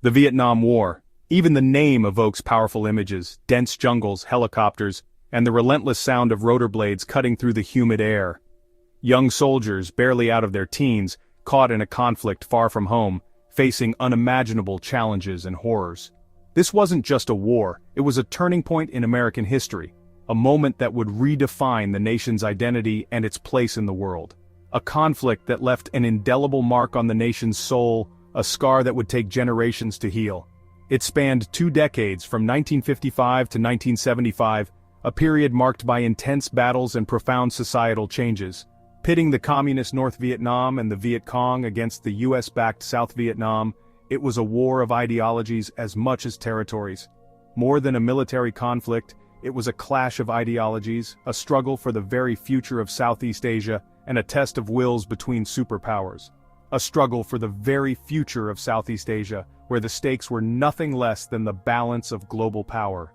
The Vietnam War. Even the name evokes powerful images: dense jungles, helicopters, and the relentless sound of rotor blades cutting through the humid air. Young soldiers, barely out of their teens, caught in a conflict far from home, facing unimaginable challenges and horrors. This wasn't just a war, it was a turning point in American history, a moment that would redefine the nation's identity and its place in the world. A conflict that left an indelible mark on the nation's soul, a scar that would take generations to heal. It spanned 2 decades, from 1955 to 1975, a period marked by intense battles and profound societal changes. Pitting the communist North Vietnam and the Viet Cong against the US-backed South Vietnam, it was a war of ideologies as much as territories. More than a military conflict, it was a clash of ideologies, a struggle for the very future of Southeast Asia, and a test of wills between superpowers. A struggle for the very future of Southeast Asia, where the stakes were nothing less than the balance of global power.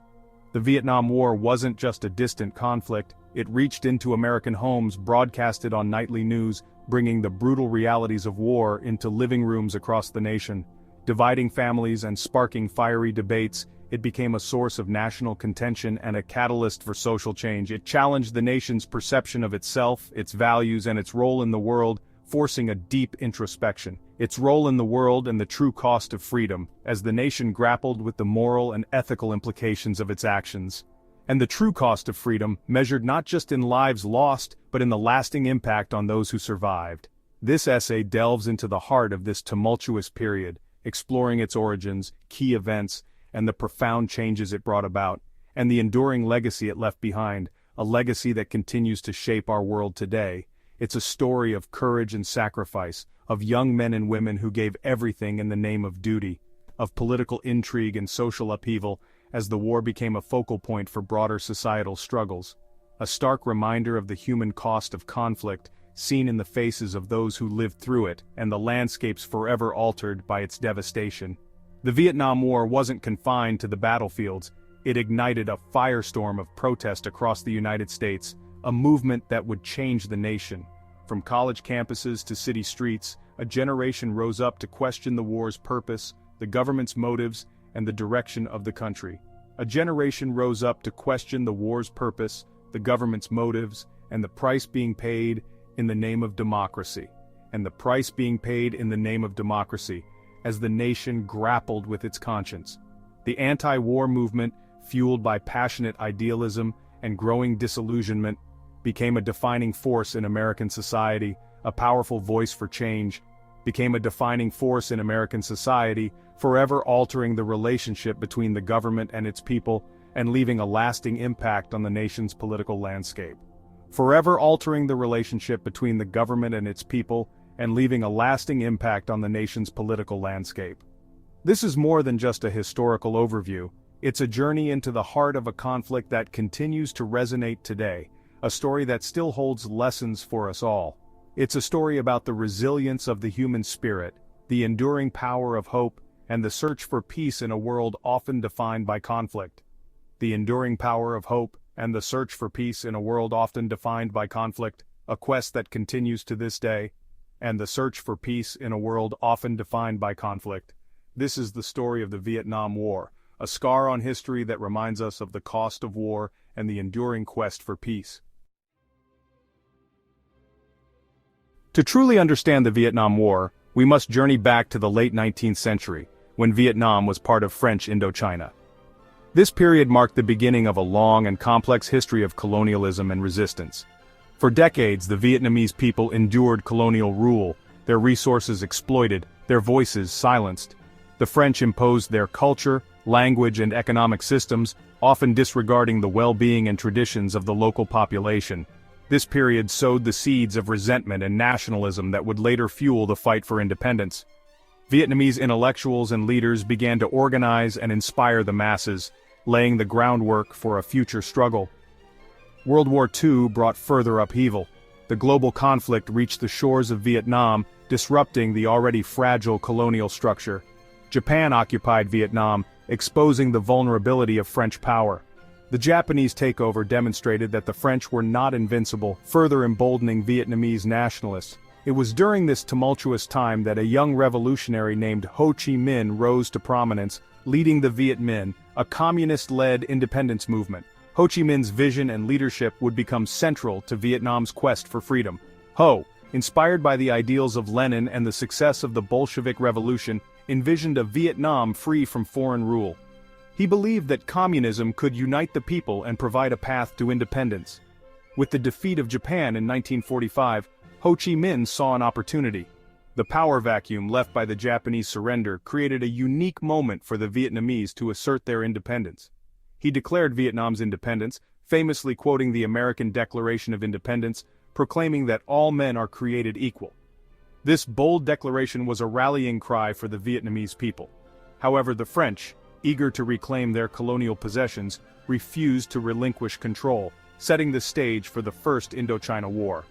The Vietnam War wasn't just a distant conflict, it reached into American homes, broadcasted on nightly news, bringing the brutal realities of war into living rooms across the nation. Dividing families and sparking fiery debates, it became a source of national contention and a catalyst for social change. It challenged the nation's perception of itself, its values, and its role in the world, forcing a deep introspection. Its role in the world and the true cost of freedom, as the nation grappled with the moral and ethical implications of its actions. And the true cost of freedom, measured not just in lives lost, but in the lasting impact on those who survived. This essay delves into the heart of this tumultuous period, exploring its origins, key events, and the profound changes it brought about, and the enduring legacy it left behind, a legacy that continues to shape our world today. It's a story of courage and sacrifice, of young men and women who gave everything in the name of duty, of political intrigue and social upheaval, as the war became a focal point for broader societal struggles. A stark reminder of the human cost of conflict, seen in the faces of those who lived through it, and the landscapes forever altered by its devastation. The Vietnam War wasn't confined to the battlefields, it ignited a firestorm of protest across the United States, a movement that would change the nation. From college campuses to city streets, a generation rose up to question the war's purpose, the government's motives, and the direction of the country. A generation rose up to question the war's purpose, the government's motives, and the price being paid in the name of democracy. As the nation grappled with its conscience. The anti-war movement, fueled by passionate idealism and growing disillusionment, became a defining force in American society, a powerful voice for change, forever altering the relationship between the government and its people, and leaving a lasting impact on the nation's political landscape. Forever altering the relationship between the government and its people, and leaving a lasting impact on the nation's political landscape. This is more than just a historical overview, it's a journey into the heart of a conflict that continues to resonate today, a story that still holds lessons for us all. It's a story about the resilience of the human spirit, the enduring power of hope, and the search for peace in a world often defined by conflict. The enduring power of hope, and the search for peace in a world often defined by conflict, a quest that continues to this day, and the search for peace in a world often defined by conflict. This is the story of the Vietnam War, a scar on history that reminds us of the cost of war and the enduring quest for peace. To truly understand the Vietnam War, we must journey back to the late 19th century, when Vietnam was part of French Indochina. This period marked the beginning of a long and complex history of colonialism and resistance. For decades, the Vietnamese people endured colonial rule, their resources exploited, their voices silenced. The French imposed their culture, language, and economic systems, often disregarding the well-being and traditions of the local population. This period sowed the seeds of resentment and nationalism that would later fuel the fight for independence. Vietnamese intellectuals and leaders began to organize and inspire the masses, laying the groundwork for a future struggle. World War II brought further upheaval. The global conflict reached the shores of Vietnam, disrupting the already fragile colonial structure. Japan occupied Vietnam, exposing the vulnerability of French power. The Japanese takeover demonstrated that the French were not invincible, further emboldening Vietnamese nationalists. It was during this tumultuous time that a young revolutionary named Ho Chi Minh rose to prominence, leading the Viet Minh, a communist-led independence movement. Ho Chi Minh's vision and leadership would become central to Vietnam's quest for freedom. Ho, inspired by the ideals of Lenin and the success of the Bolshevik Revolution, envisioned a Vietnam free from foreign rule. He believed that communism could unite the people and provide a path to independence. With the defeat of Japan in 1945, Ho Chi Minh saw an opportunity. The power vacuum left by the Japanese surrender created a unique moment for the Vietnamese to assert their independence. He declared Vietnam's independence, famously quoting the American Declaration of Independence, proclaiming that all men are created equal. This bold declaration was a rallying cry for the Vietnamese people. However, the French, eager to reclaim their colonial possessions, refused to relinquish control, setting the stage for the First Indochina War.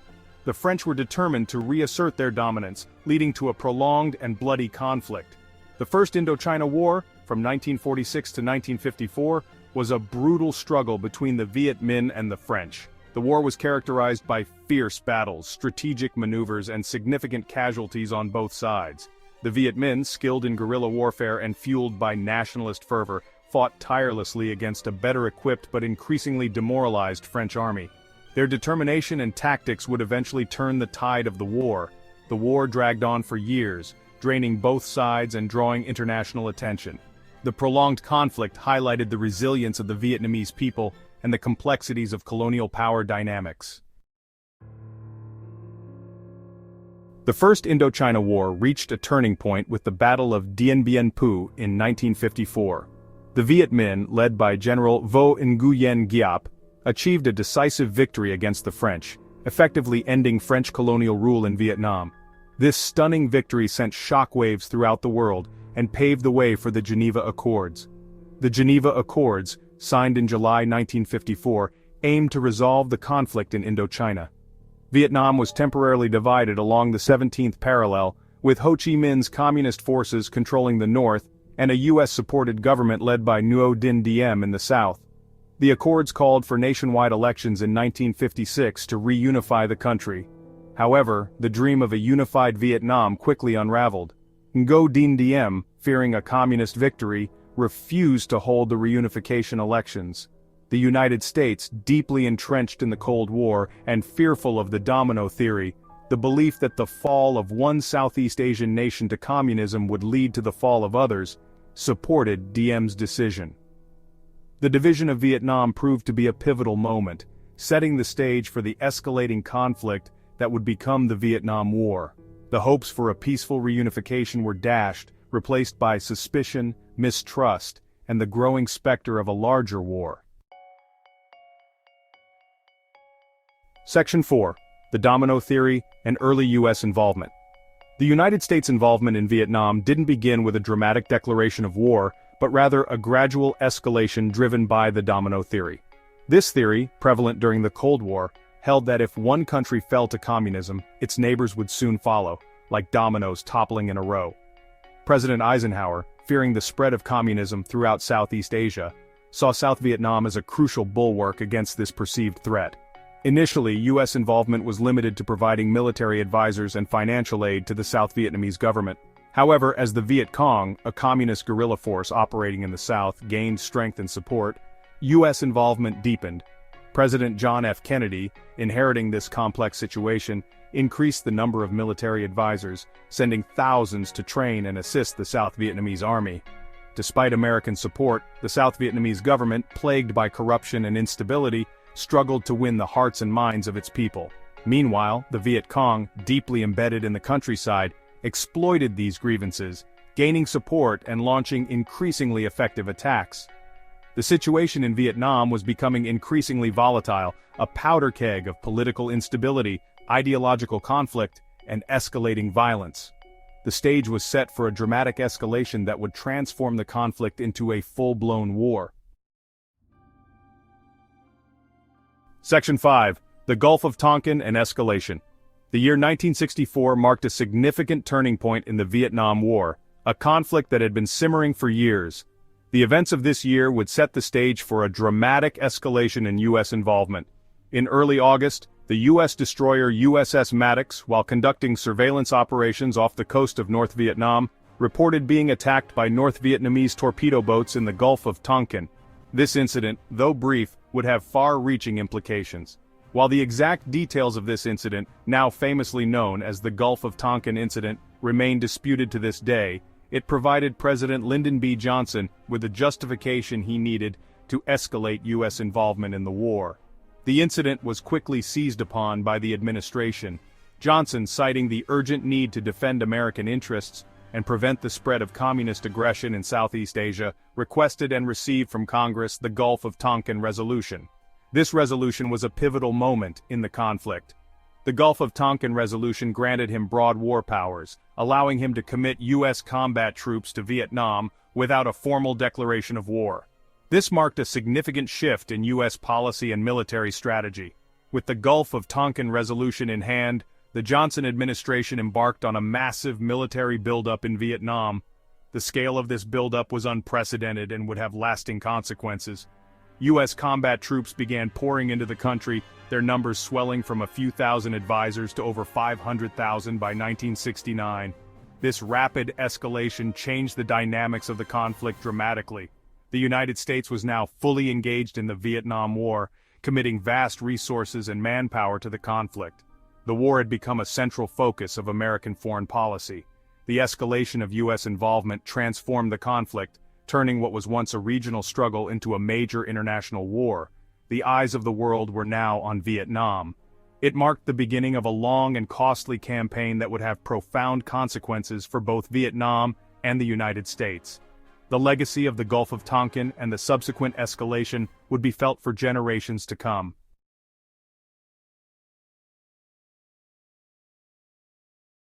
The French were determined to reassert their dominance, leading to a prolonged and bloody conflict. The First Indochina War, from 1946 to 1954, was a brutal struggle between the Viet Minh and the French. The war was characterized by fierce battles, strategic maneuvers, and significant casualties on both sides. The Viet Minh, skilled in guerrilla warfare and fueled by nationalist fervor, fought tirelessly against a better-equipped but increasingly demoralized French army. Their determination and tactics would eventually turn the tide of the war. The war dragged on for years, draining both sides and drawing international attention. The prolonged conflict highlighted the resilience of the Vietnamese people and the complexities of colonial power dynamics. The First Indochina War reached a turning point with the Battle of Dien Bien Phu in 1954. The Viet Minh, led by General Vo Nguyen Giap, achieved a decisive victory against the French, effectively ending French colonial rule in Vietnam. This stunning victory sent shockwaves throughout the world and paved the way for the Geneva Accords. The Geneva Accords, signed in July 1954, aimed to resolve the conflict in Indochina. Vietnam was temporarily divided along the 17th parallel, with Ho Chi Minh's communist forces controlling the north and a US-supported government led by Nguyen Dinh Diem in the south. The Accords called for nationwide elections in 1956 to reunify the country. However, the dream of a unified Vietnam quickly unraveled. Nguyen Dinh Diem, fearing a communist victory, refused to hold the reunification elections. The United States, deeply entrenched in the Cold War and fearful of the domino theory, the belief that the fall of one Southeast Asian nation to communism would lead to the fall of others, supported Diem's decision. The division of Vietnam proved to be a pivotal moment, setting the stage for the escalating conflict that would become the Vietnam War. The hopes for a peaceful reunification were dashed, replaced by suspicion, mistrust, and the growing specter of a larger war. Section 4. The Domino Theory and Early U.S. Involvement. The United States' involvement in Vietnam didn't begin with a dramatic declaration of war, but rather a gradual escalation driven by the domino theory. This theory, prevalent during the Cold War, held that if one country fell to communism, its neighbors would soon follow, like dominoes toppling in a row. President Eisenhower, fearing the spread of communism throughout Southeast Asia, saw South Vietnam as a crucial bulwark against this perceived threat. Initially, U.S. involvement was limited to providing military advisors and financial aid to the South Vietnamese government. However, as the Viet Cong, a communist guerrilla force operating in the South, gained strength and support, U.S. involvement deepened. President John F. Kennedy, inheriting this complex situation, increased the number of military advisors, sending thousands to train and assist the South Vietnamese army. Despite American support, the South Vietnamese government, plagued by corruption and instability, struggled to win the hearts and minds of its people. Meanwhile, the Viet Cong, deeply embedded in the countryside, exploited these grievances, gaining support and launching increasingly effective attacks. The situation in Vietnam was becoming increasingly volatile, a powder keg of political instability, ideological conflict, and escalating violence. The stage was set for a dramatic escalation that would transform the conflict into a full-blown war. Section 5. The Gulf of Tonkin and Escalation. The year 1964 marked a significant turning point in the Vietnam War, a conflict that had been simmering for years. The events of this year would set the stage for a dramatic escalation in U.S. involvement. In early August, The U.S. destroyer USS Maddox, while conducting surveillance operations off the coast of North Vietnam, reported being attacked by North Vietnamese torpedo boats in the Gulf of Tonkin. This incident, though brief, would have far-reaching implications. While the exact details of this incident, now famously known as the Gulf of Tonkin incident, remain disputed to this day, it provided President Lyndon B. Johnson with the justification he needed to escalate U.S. involvement in the war. The incident was quickly seized upon by the administration, Johnson citing the urgent need to defend American interests and prevent the spread of communist aggression in Southeast Asia, requested and received from Congress the Gulf of Tonkin Resolution. This resolution was a pivotal moment in the conflict. The Gulf of Tonkin Resolution granted him broad war powers, allowing him to commit U.S. combat troops to Vietnam without a formal declaration of war. This marked a significant shift in U.S. policy and military strategy. With the Gulf of Tonkin Resolution in hand, the Johnson administration embarked on a massive military buildup in Vietnam. The scale of this buildup was unprecedented and would have lasting consequences. U.S. combat troops began pouring into the country, their numbers swelling from a few thousand advisors to over 500,000 by 1969. This rapid escalation changed the dynamics of the conflict dramatically. The United States was now fully engaged in the Vietnam War, committing vast resources and manpower to the conflict. The war had become a central focus of American foreign policy. The escalation of U.S. involvement transformed the conflict, turning what was once a regional struggle into a major international war. The eyes of the world were now on Vietnam. It marked the beginning of a long and costly campaign that would have profound consequences for both Vietnam and the United States. The legacy of the Gulf of Tonkin and the subsequent escalation would be felt for generations to come.